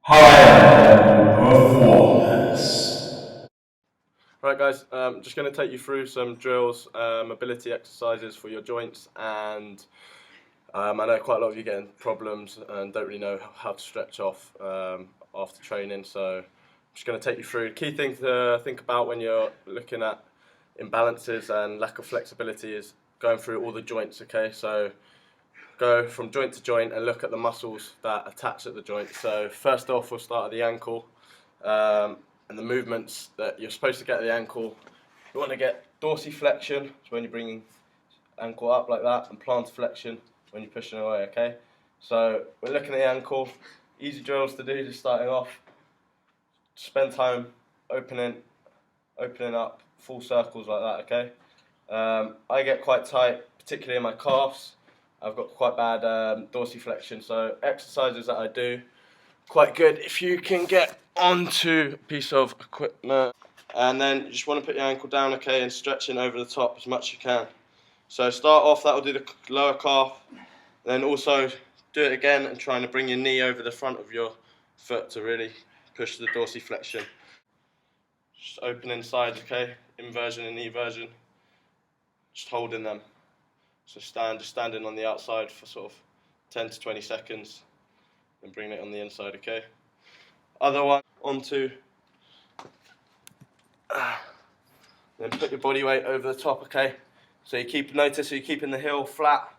Higher performance. Right guys, just going to take you through some drills, mobility exercises for your joints, and I know quite a lot of you getting problems and don't really know how to stretch off after training, so I'm just going to take you through. Key thing to think about when you're looking at imbalances and lack of flexibility is going through all the joints, okay? So go from joint to joint and look at the muscles that attach at the joint. So first off, we'll start at the ankle, and the movements that you're supposed to get at the ankle. You want to get dorsiflexion, so when you're bringing ankle up like that, and plantarflexion when you're pushing away, okay? So we're looking at the ankle, easy drills to do just starting off. Spend time opening up full circles like that, okay? I get quite tight, particularly in my calves. I've got quite bad dorsiflexion, so exercises that I do, quite good if you can get onto a piece of equipment. And then you just want to put your ankle down, okay, and stretching over the top as much as you can. So start off, that will do the lower calf, then also do it again and trying to bring your knee over the front of your foot to really push the dorsiflexion. Just open inside, okay, inversion and eversion, just holding them. So just standing on the outside for sort of 10 to 20 seconds, and bring it on the inside, okay? Other one, onto, then put your body weight over the top, okay? So notice you're keeping the heel flat,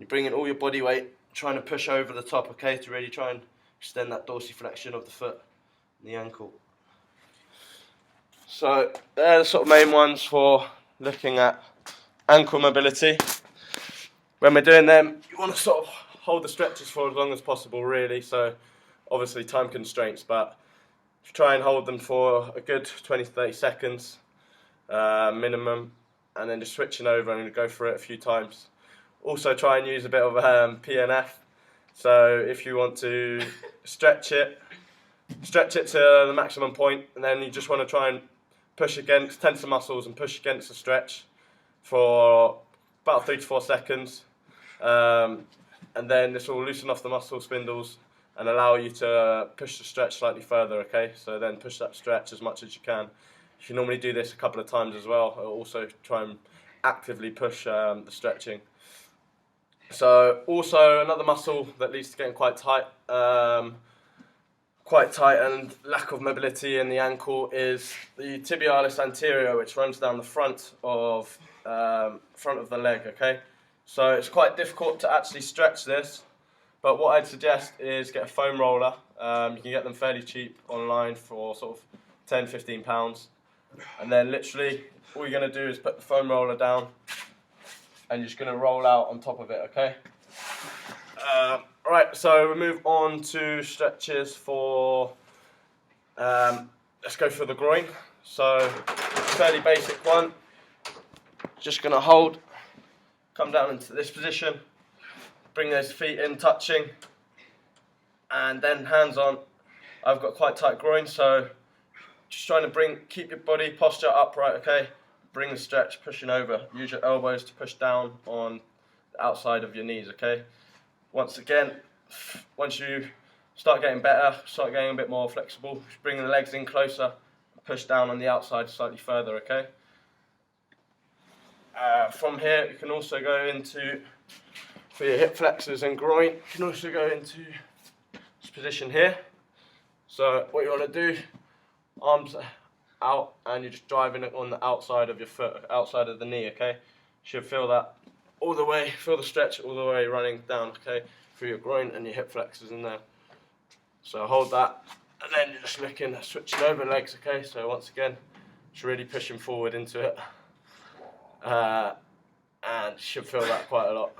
you're bringing all your body weight, trying to push over the top, okay? To really try and extend that dorsiflexion of the foot and the ankle. So they're the sort of main ones for looking at ankle mobility. When we're doing them, you want to sort of hold the stretches for as long as possible, really. So obviously time constraints, but try and hold them for a good 20 to 30 seconds minimum, and then just switching over and go through it a few times. Also try and use a bit of PNF. So if you want to stretch it to the maximum point, and then you just want to try and tense the muscles and push against the stretch for about 3 to 4 seconds, and then this will loosen off the muscle spindles and allow you to push the stretch slightly further, okay? So then push that stretch as much as you can. If you normally do this a couple of times as well, it'll also try and actively push the stretching. So also another muscle that leads to getting quite tight and lack of mobility in the ankle is the tibialis anterior, which runs down the front of the leg, okay? So it's quite difficult to actually stretch this, but what I'd suggest is get a foam roller. You can get them fairly cheap online for sort of £10–15, and then literally all you're going to do is put the foam roller down and you're just going to roll out on top of it, okay? Right, so we move on to stretches for, let's go for the groin. So, fairly basic one. Just going to hold, come down into this position, bring those feet in touching, and then hands on. I've got quite tight groin, so just trying to keep your body posture upright, okay? Bring the stretch, pushing over. Use your elbows to push down on the outside of your knees, okay? Once again, once you start getting better, start getting a bit more flexible, just bring the legs in closer, push down on the outside slightly further, okay? From here, you can also go into, for your hip flexors and groin, you can also go into this position here. So what you want to do, arms out, and you're just driving it on the outside of your foot, outside of the knee, okay? You should feel that all the way, feel the stretch all the way running down, okay, through your groin and your hip flexors in there. So hold that, and then you're just looking at switching over legs, okay? So once again, just really pushing forward into it, and you should feel that quite a lot.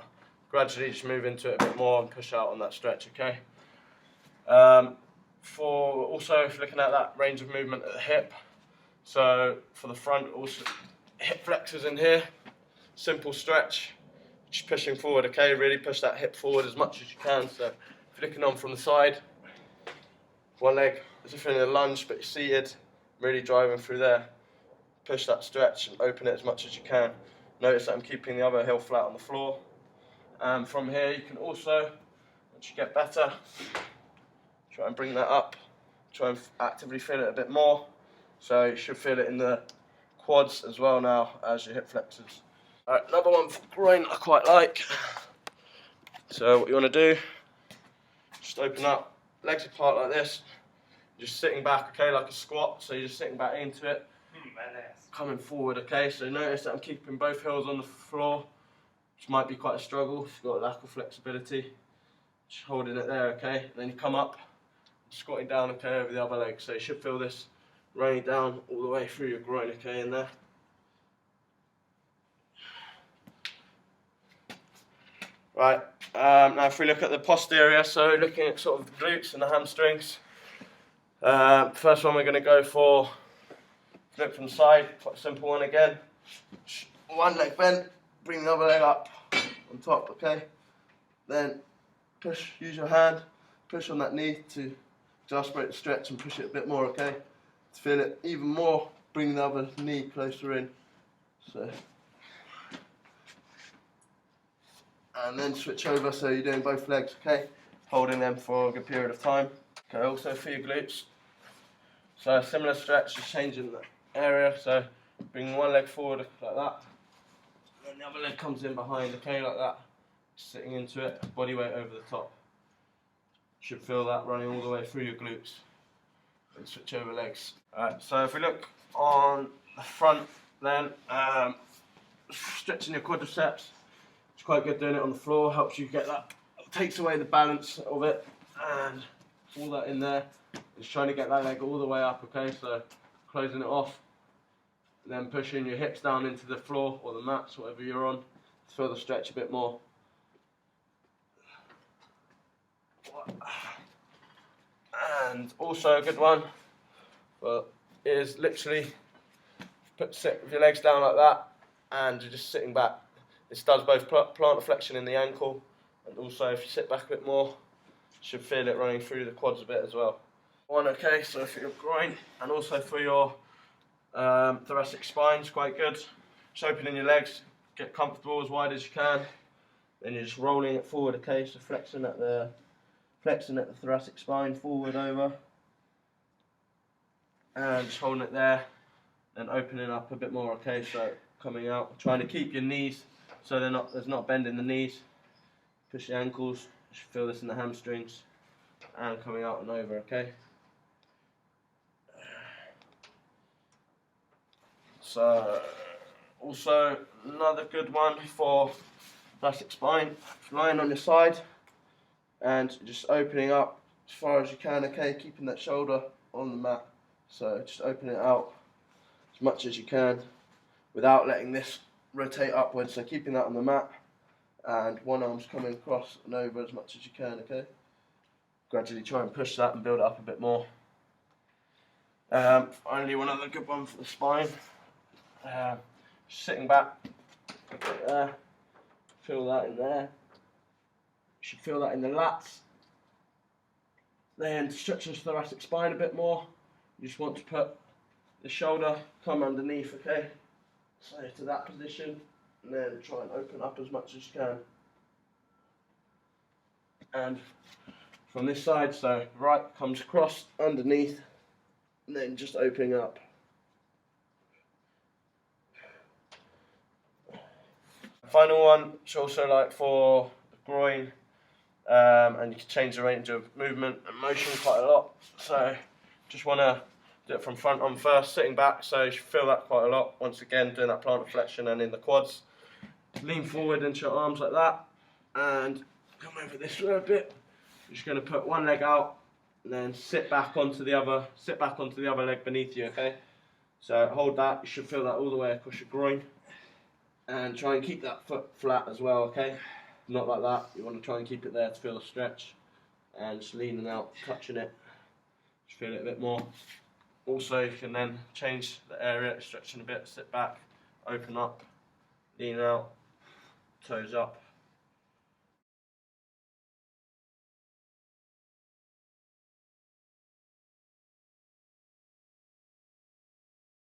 Gradually just move into it a bit more and push out on that stretch, okay? For also, if you're looking at that range of movement at the hip, so for the front, also hip flexors in here, simple stretch, just pushing forward, okay? Really push that hip forward as much as you can. So if you're looking on from the side, one leg as if you're in a lunge, but you're seated, really driving through there. Push that stretch and open it as much as you can. Notice that I'm keeping the other heel flat on the floor. From here, you can also, once you get better, try and bring that up try and actively feel it a bit more. So you should feel it in the quads as well now as your hip flexors. Alright, another one for groin I quite like. So what you want to do, just open up, legs apart like this. Just sitting back, okay, like a squat. So you're just sitting back into it, coming forward, okay. So notice that I'm keeping both heels on the floor, which might be quite a struggle if you've got a lack of flexibility. Just holding it there, okay. And then you come up, squatting down, okay, over the other leg. So you should feel this running down all the way through your groin, okay, in there. Right, now if we look at the posterior, so looking at sort of the glutes and the hamstrings. First one we're going to go for flip from the side, quite a simple one again. One leg bent, bring the other leg up on top, okay. Then push, use your hand, push on that knee to aspirate the stretch and push it a bit more, okay. To feel it even more, bring the other knee closer in. So. And then switch over so you're doing both legs, okay? Holding them for a good period of time. Okay, also for your glutes. So a similar stretch, just changing the area. So bring one leg forward like that. And the other leg comes in behind, okay, like that. Sitting into it, body weight over the top. Should feel that running all the way through your glutes. And switch over legs. Alright, so if we look on the front then, stretching your quadriceps. It's quite good doing it on the floor, helps you get that, takes away the balance of it, and all that in there is trying to get that leg all the way up, okay, so closing it off, then pushing your hips down into the floor or the mats, whatever you're on, to feel the stretch a bit more. And also a good one is literally sit with your legs down like that, and you're just sitting back. This does both plantar flexion in the ankle, and also if you sit back a bit more, you should feel it running through the quads a bit as well. Okay, so for your groin, and also for your thoracic spine, it's quite good. Just opening your legs, get comfortable as wide as you can, then you're just rolling it forward, okay, so flexing at the thoracic spine, forward over, and just holding it there, then opening up a bit more, okay, so coming out, trying to keep your knees so there's not a bend in the knees. Push the ankles, you should feel this in the hamstrings, and coming out and over, okay? So, also another good one for thoracic spine, lying on your side, and just opening up as far as you can, okay? Keeping that shoulder on the mat, so just open it out as much as you can without letting this rotate upwards, so keeping that on the mat, and one arm's coming across and over as much as you can, okay? Gradually try and push that and build it up a bit more. Finally, one other good one for the spine. Sitting back, there, feel that in there. You should feel that in the lats. Then stretch the thoracic spine a bit more. You just want to put the shoulder, come underneath, okay? So to that position, and then try and open up as much as you can. And from this side, so right comes across underneath, and then just opening up. Final one, which also like for the groin, and you can change the range of movement and motion quite a lot. So just want to do it from front on first, sitting back, so you should feel that quite a lot. Once again, doing that plantar flexion and in the quads. Lean forward into your arms like that, and come over this way a bit. You're just going to put one leg out, and then sit back onto the other leg beneath you, okay? So hold that, you should feel that all the way across your groin. And try and keep that foot flat as well, okay? Not like that, you want to try and keep it there to feel the stretch. And just leaning out, touching it, just feel it a bit more. Also, you can then change the area, stretching a bit, sit back, open up, lean out, toes up.